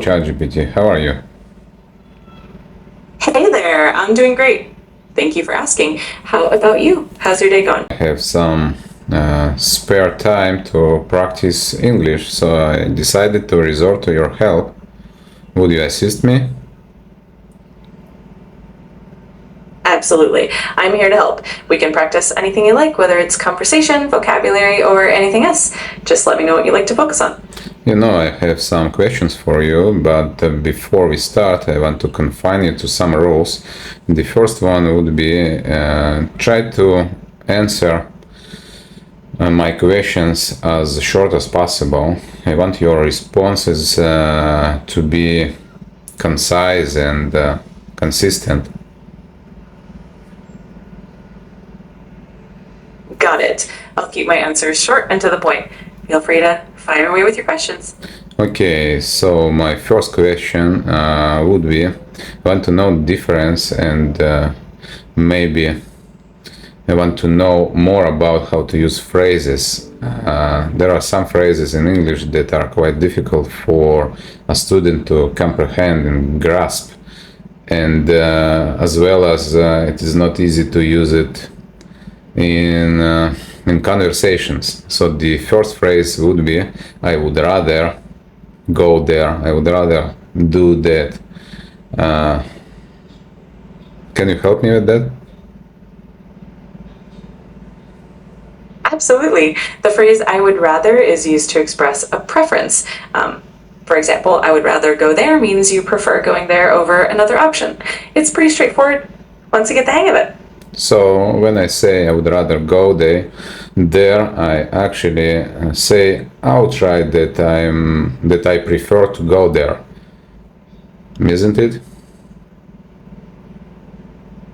Hello, ChatGPT. How are you? Hey there, I'm doing great. Thank you for asking. How about you? How's your day going? I have some spare time to practice English, so I decided to resort to your help. Would you assist me? Absolutely. I'm here to help. We can practice anything you like, whether it's conversation, vocabulary, or anything else. Just let me know what you like to focus on. You know, I have some questions for you, but before we start, I want to confine you to some rules. The first one would be try to answer my questions as short as possible. I want your responses to be concise and consistent. Got it. I'll keep my answers short and to the point. Feel free to fire away with your questions. Okay, so my first question would be, I want to know the difference and maybe I want to know more about how to use phrases. There are some phrases in English that are quite difficult for a student to comprehend and grasp, and as well as it is not easy to use it in conversations. So the first phrase would be, I would rather go there, I would rather do that. Can you help me with that? Absolutely. The phrase I would rather is used to express a preference. For example, I would rather go there means you prefer going there over another option. It's pretty straightforward once you get the hang of it. So when I say I would rather go there I actually say outright that I prefer to go there, isn't it?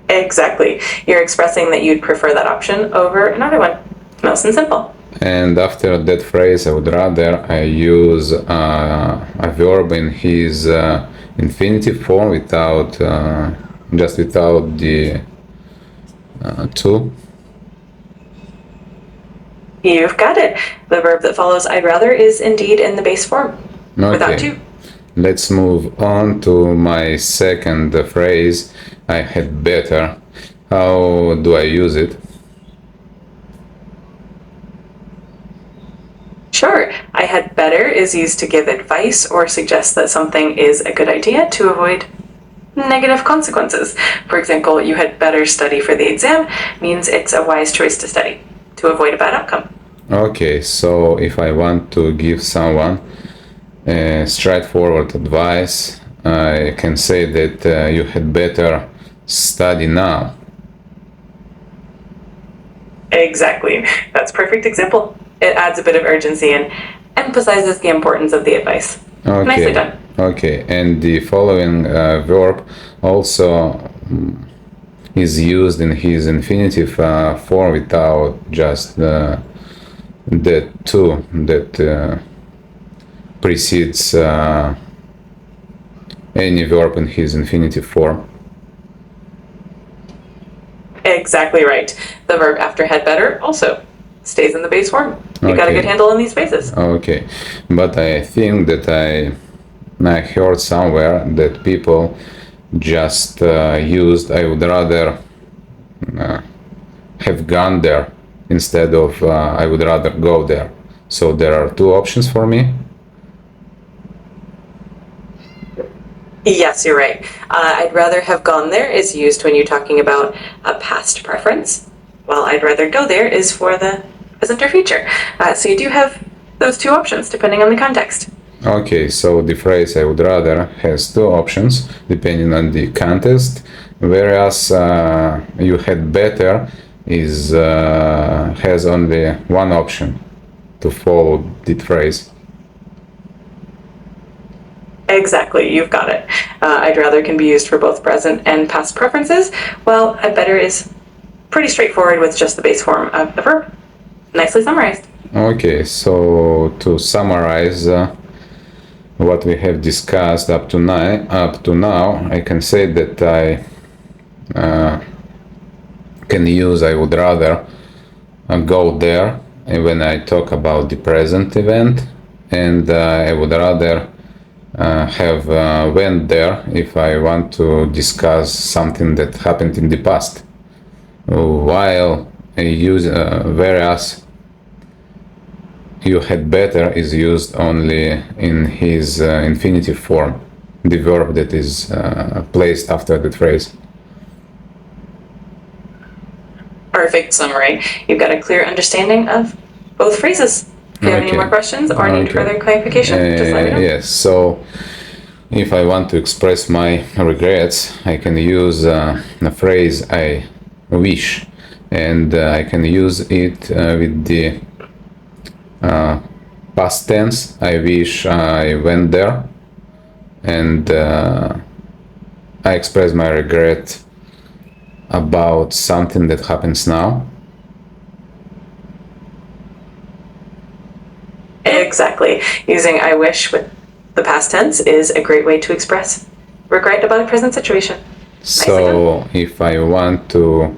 Exactly. You're expressing that you'd prefer that option over another one. Nice and simple. And after that phrase, I would rather, I use a verb in his infinitive form without just without the to. You've got it. The verb that follows I'd rather is indeed in the base form, without Okay. to. Let's move on to my second phrase, I had better. How do I use it? Sure, I had better is used to give advice or suggest that something is a good idea to avoid negative consequences. For example, you had better study for the exam means it's a wise choice to study to avoid a bad outcome. Okay, so if I want to give someone straightforward advice, I can say that you had better study now. Exactly. That's a perfect example. It adds a bit of urgency and emphasizes the importance of the advice. Nicely done. Okay, and the following verb also is used in his infinitive form without just the to that precedes any verb in his infinitive form. Exactly right. The verb after had better also stays in the base form. You got a Okay. good handle on these bases. Okay, but I think that I heard somewhere that people just used I would rather have gone there instead of I would rather go there. So there are two options for me. Yes, you're right. I'd rather have gone there is used when you're talking about a past preference, while I'd rather go there is for the present or future. So you do have those two options depending on the context. Okay, so the phrase I would rather has two options depending on the context, whereas you had better is has only one option to follow the phrase. Exactly, you've got it. I'd rather can be used for both present and past preferences, while I'd better is pretty straightforward with just the base form of the verb. Nicely summarized. Okay, so to summarize what we have discussed up to now, I can say that I can use I would rather go there when I talk about the present event, and I would rather have went there if I want to discuss something that happened in the past. While I use whereas you had better is used only in his infinitive form, the verb that is placed after that phrase. Perfect summary. You've got a clear understanding of both phrases. If you have any more questions or need further clarification, just let me know. Yes, so if I want to express my regrets, I can use the phrase I wish, and I can use it with the past tense. I wish I went there, and I express my regret about something that happens now. Exactly. Using I wish with the past tense is a great way to express regret about a present situation. So if I want to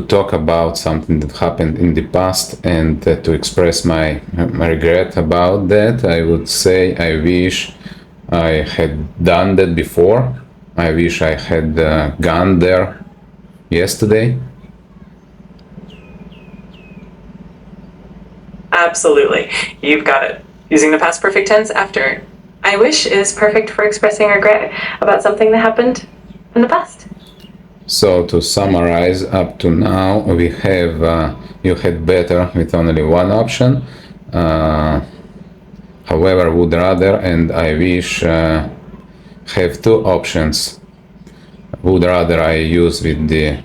talk about something that happened in the past and to express my regret about that, I would say I wish I had done that before. I wish I had gone there yesterday. Absolutely. You've got it. Using the past perfect tense after I wish is perfect for expressing regret about something that happened in the past. So to summarize, up to now we have you had better with only one option. However, would rather and I wish have two options. Would rather I use with the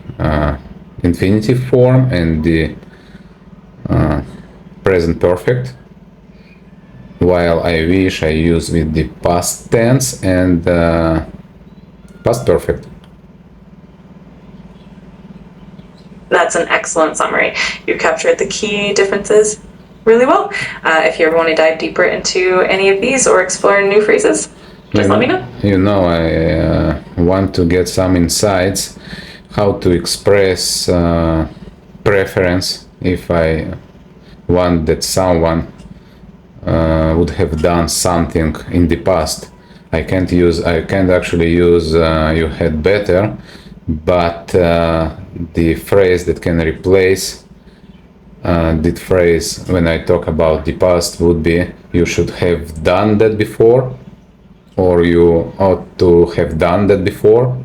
infinitive form and the present perfect, while I wish I use with the past tense and past perfect. That's an excellent summary. You captured the key differences really well. If you ever want to dive deeper into any of these or explore new phrases, just let me know. You know, I want to get some insights how to express preference if I want that someone would have done something in the past. I can't actually use you had better, but the phrase that can replace that phrase when I talk about the past would be you should have done that before, or you ought to have done that before.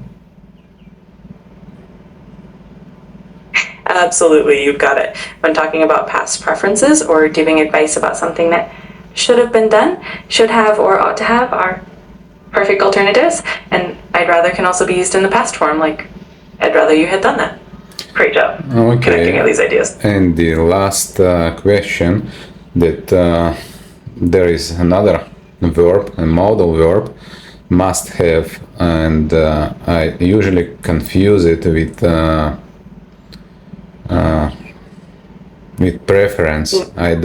Absolutely, you've got it. When talking about past preferences or giving advice about something that should have been done, should have or ought to have are perfect alternatives, and I'd rather can also be used in the past form, like I'd rather you had done that. Great job connecting all these ideas. And the last question, that there is another verb, a modal verb, must have, and I usually confuse it with preference. I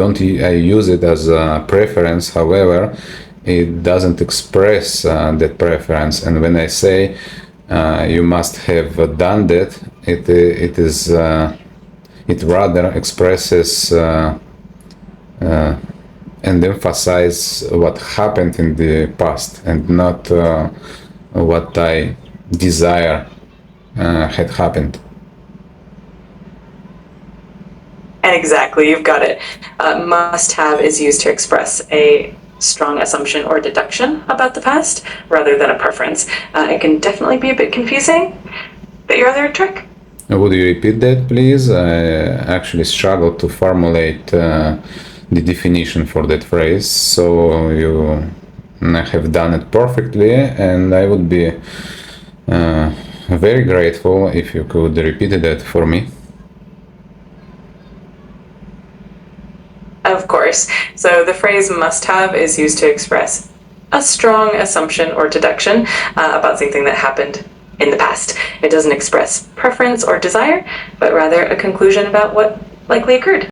use it as a preference, however it doesn't express that preference, and when I say you must have done that, it rather expresses and emphasize what happened in the past and not what I desire had happened. Exactly, you've got it. Must have is used to express a strong assumption or deduction about the past rather than a preference. It can definitely be a bit confusing, but you're on the right track. Would you repeat that, please? I actually struggled to formulate the definition for that phrase, so you have done it perfectly, and I would be very grateful if you could repeat that for me. Of course. So the phrase must have is used to express a strong assumption or deduction about something that happened in the past. It doesn't express preference or desire, but rather a conclusion about what likely occurred.